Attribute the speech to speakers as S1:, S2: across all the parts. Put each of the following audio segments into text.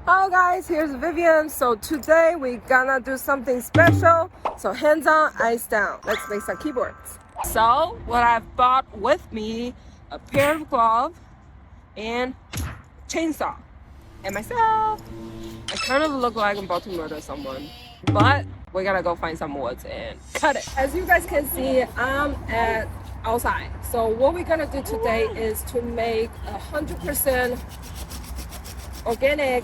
S1: Hello guys, here's Vivian. So today we're gonna do something special. So hands on, eyes down. Let's make some keyboards. So what I've bought with me, a pair of gloves and chainsaw. And myself. I kind of look like I'm about to murder someone. But we're gonna go find some woods and cut it. As you guys can see, I'm at outside. So what we're gonna do today is to make 100% organic,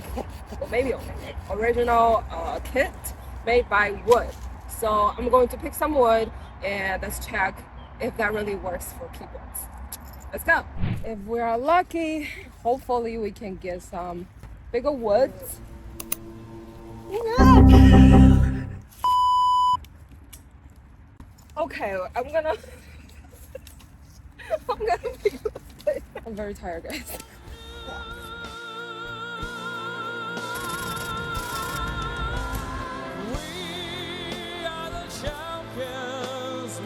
S1: or maybe organic, original kit made by wood. So I'm going to pick some wood and let's check if that really works for keyboards. Let's go. If we are lucky, hopefully we can get some bigger woods. Okay, I'm gonna pick this thing. I'm very tired, guys.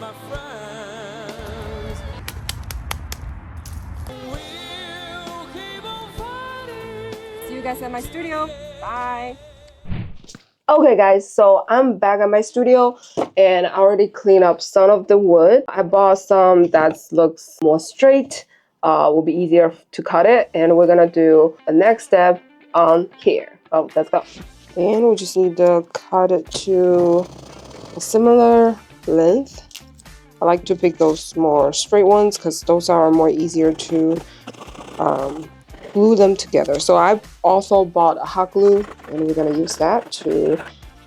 S1: My friends, we'll keep on fighting. See you guys at my studio. Bye. Okay guys, so I'm back at my studio and I already cleaned up some of the wood. I bought some that looks more straight, will be easier to cut it, and we're gonna do the next step on here. Oh, let's go. And we just need to cut it to a similar length. I like to pick those more straight ones because those are more easier to glue them together. So I also bought a hot glue and we're gonna use that to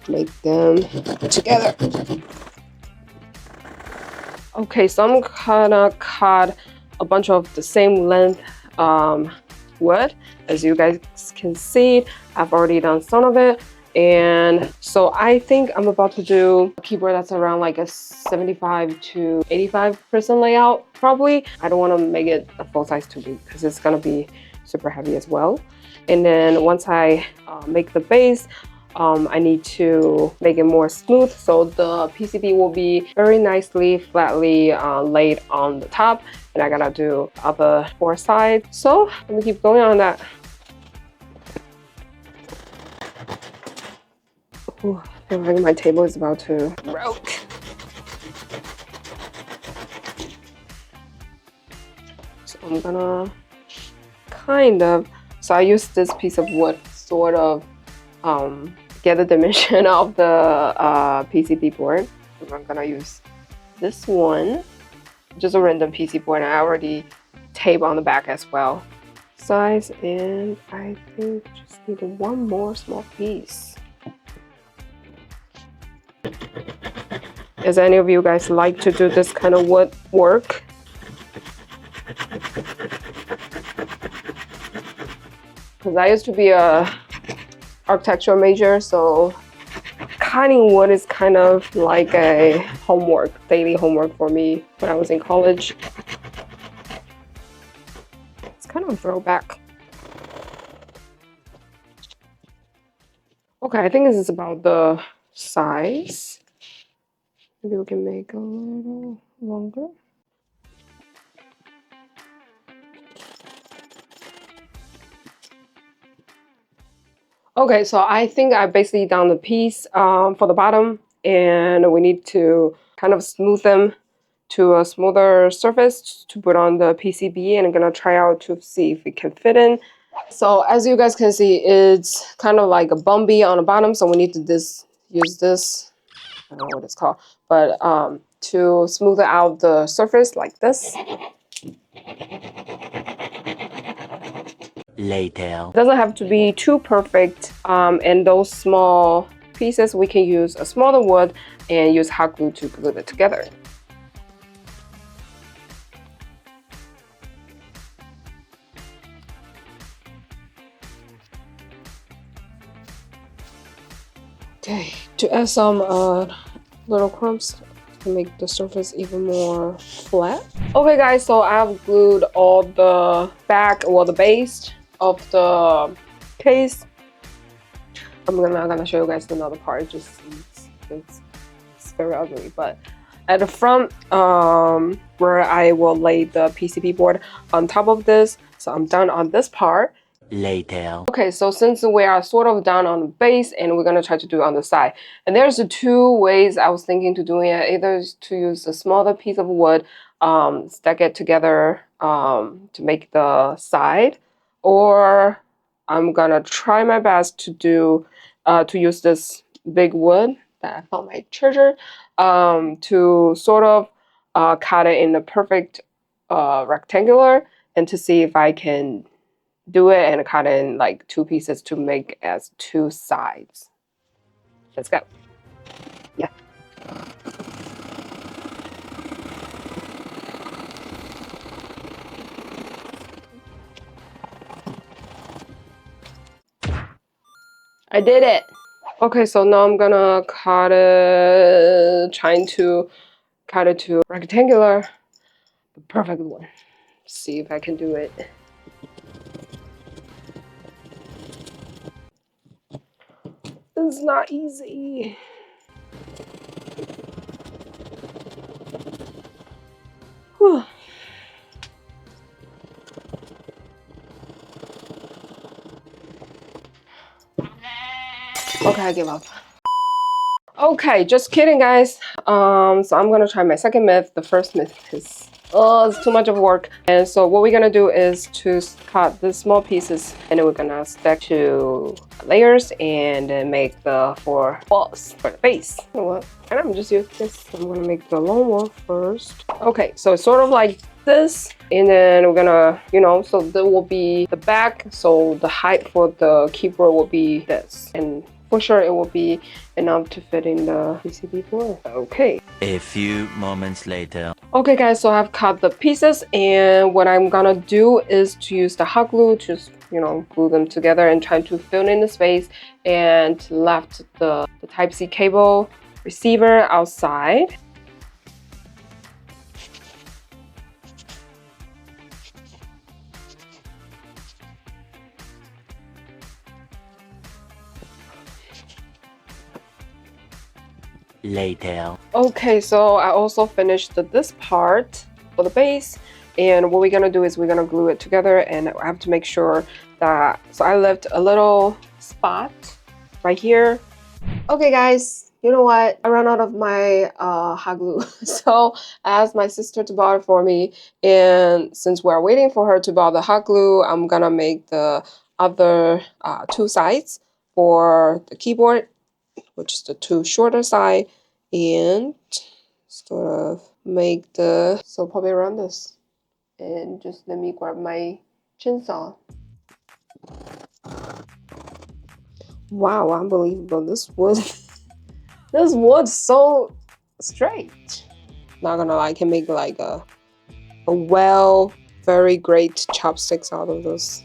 S1: make them together. Okay, so I'm gonna cut a bunch of the same length wood. As you guys can see, I've already done some of it. And so I think I'm about to do a keyboard that's around like a 75 to 85% layout probably. I don't want to make it a full size too big because it's gonna be super heavy as well. And then once I make the base, I need to make it more smooth so the PCB will be very nicely flatly laid on the top, and I gotta do other four sides. So let me keep going on that. Ooh, I feel like my table is about to broke. So I'm gonna so I use this piece of wood sort of get the dimension of the PCB board. So I'm gonna use this one, just a random PC board, and I already tape on the back as well. Size, and I think just need one more small piece. Does any of you guys like to do this kind of wood work? Because I used to be a architecture major, so cutting wood is kind of like a homework, daily homework for me when I was in college. It's kind of a throwback. Okay, I think this is about the size. Maybe we can make a little longer. Okay, so I think I basically done the piece for the bottom, and we need to kind of smooth them to a smoother surface to put on the PCB, and I'm gonna try out to see if it can fit in. So as you guys can see, it's kind of like a bumpy on the bottom, so we need to use this, I don't know what it's called, but to smooth out the surface like this. Later. It doesn't have to be too perfect, and those small pieces we can use a smaller wood and use hot glue to glue it together. Okay, to add some little crumbs to make the surface even more flat. Okay guys, so I've glued all the back or the base of the case. I'm gonna show you guys another part. Just it's very ugly, but at the front where I will lay the PCB board on top of this. So I'm done on this part.
S2: later.
S1: Okay, so since we are sort of done on the base and we're gonna try to do it on the side. And there's two ways I was thinking to doing it. Either is to use a smaller piece of wood, stack it together to make the side, or I'm gonna try my best to do to use this big wood that I found my treasure to sort of cut it in a perfect rectangular and to see if I can do it and cut it in like two pieces to make as two sides. Let's go. Yeah. I did it. Okay, so now I'm gonna cut it, trying to cut it to rectangular, the perfect one. See if I can do it. It's not easy. Whew. Okay, I give up. Okay, just kidding, guys. So I'm gonna try my second myth. The first myth is, oh, it's too much of work. And so what we're gonna do is to cut the small pieces, and then we're gonna stack to layers and then make the four walls for the base. You know what? And I'm just use this. I'm gonna make the long wall first. Okay, so it's sort of like this, and then we're gonna, so there will be the back. So the height for the keyboard will be this, and for sure it will be enough to fit in the PCB board. Okay.
S2: A few moments later.
S1: Okay guys, so I've cut the pieces, and what I'm gonna do is to use the hot glue to glue them together and try to fill in the space, and left the Type-C cable receiver outside.
S2: Later.
S1: Okay, so I also finished this part for the base, and what we're gonna do is we're gonna glue it together, and I have to make sure that, so I left a little spot right here. Okay guys, you know what? I ran out of my hot glue, so I asked my sister to borrow it for me, and since we're waiting for her to borrow the hot glue, I'm gonna make the other two sides for the keyboard, which is the two shorter side, and sort of make the, so probably around this, and just let me grab my chainsaw. Wow, unbelievable. This wood this wood's so straight. Not gonna lie, I can make like a very great chopsticks out of those.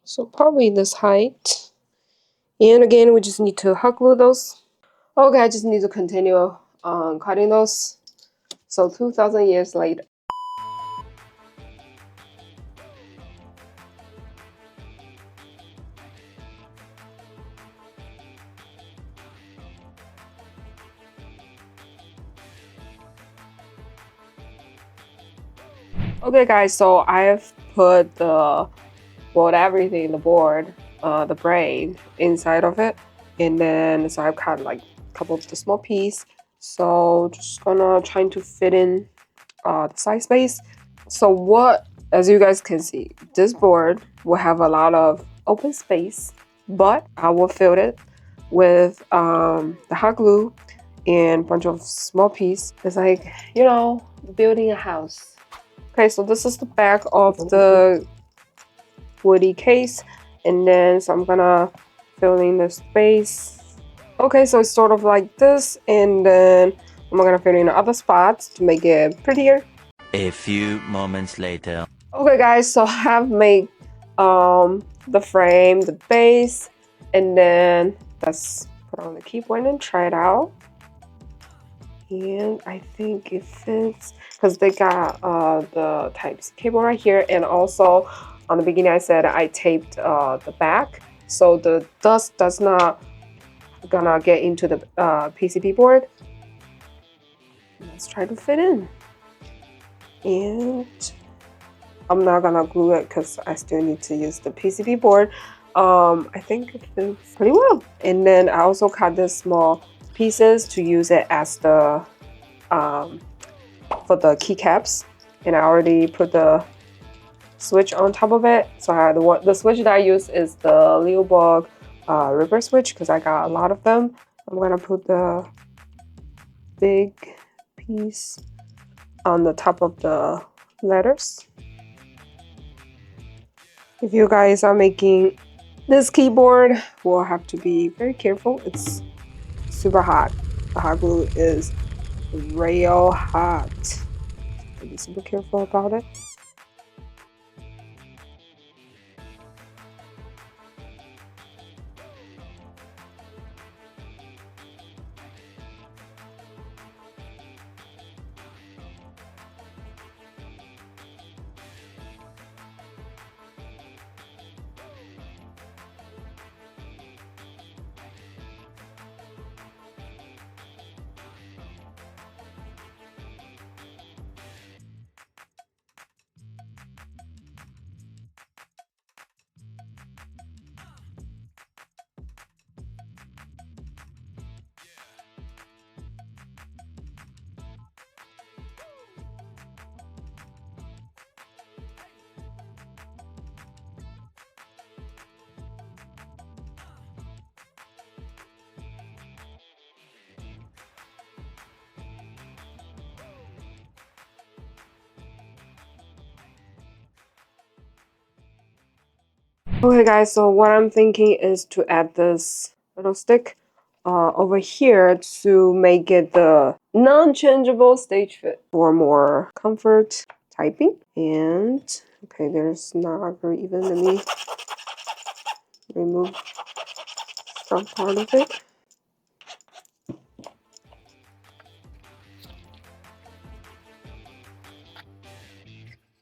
S1: So probably this height. And again, we just need to hot glue those. Okay, I just need to continue cutting those. So 2,000 years later. Okay guys, so I've put the everything, the board, the braid inside of it, and then so I've cut like a couple of the small piece. So just gonna trying to fit in the side space. So what, as you guys can see, this board will have a lot of open space, but I will fill it with the hot glue and a bunch of small piece. It's like, building a house. Okay, so this is the back of the woody case, and then so I'm gonna fill in the space. Okay, so it's sort of like this, and then I'm gonna fill in the other spots to make it prettier.
S2: A few moments later.
S1: Okay guys, so I have made the frame, the base, and then let's put on the keyboard and try it out. And I think it fits because they got the Type-C cable right here, and also on the beginning I said I taped the back so the dust does not gonna get into the PCB board. Let's try to fit in. And I'm not gonna glue it because I still need to use the PCB board. I think it fits pretty well. And then I also cut the small pieces to use it as the for the keycaps. And I already put the switch on top of it. So the switch that I use is the Lumberjack river switch because I got a lot of them. I'm gonna put the big piece on the top of the letters. If you guys are making this keyboard, we'll have to be very careful. It's super hot. The hot glue is real hot. Be super careful about it. Okay guys, so what I'm thinking is to add this little stick over here to make it the non-changeable stage fit for more comfort typing. And okay, there's not very even. Let me remove some part of it.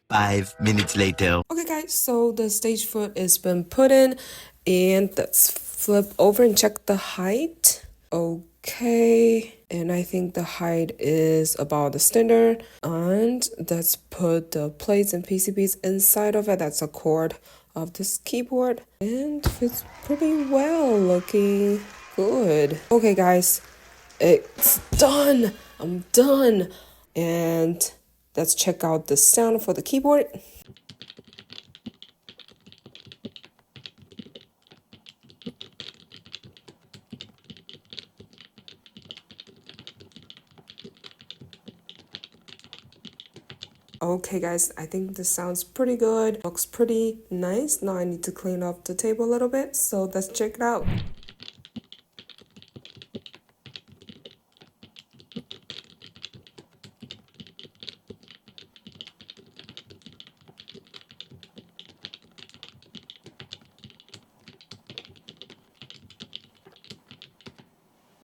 S2: Five minutes later.
S1: Okay guys, so the stage foot has been put in and let's flip over and check the height. Okay, and I think the height is about the standard. And let's put the plates and PCBs inside of it. That's a cord of this keyboard and fits pretty well, looking good. Okay guys, it's done. I'm done. And let's check out the sound for the keyboard. Okay guys, I think this sounds pretty good. Looks pretty nice. Now I need to clean up the table a little bit, so let's check it out.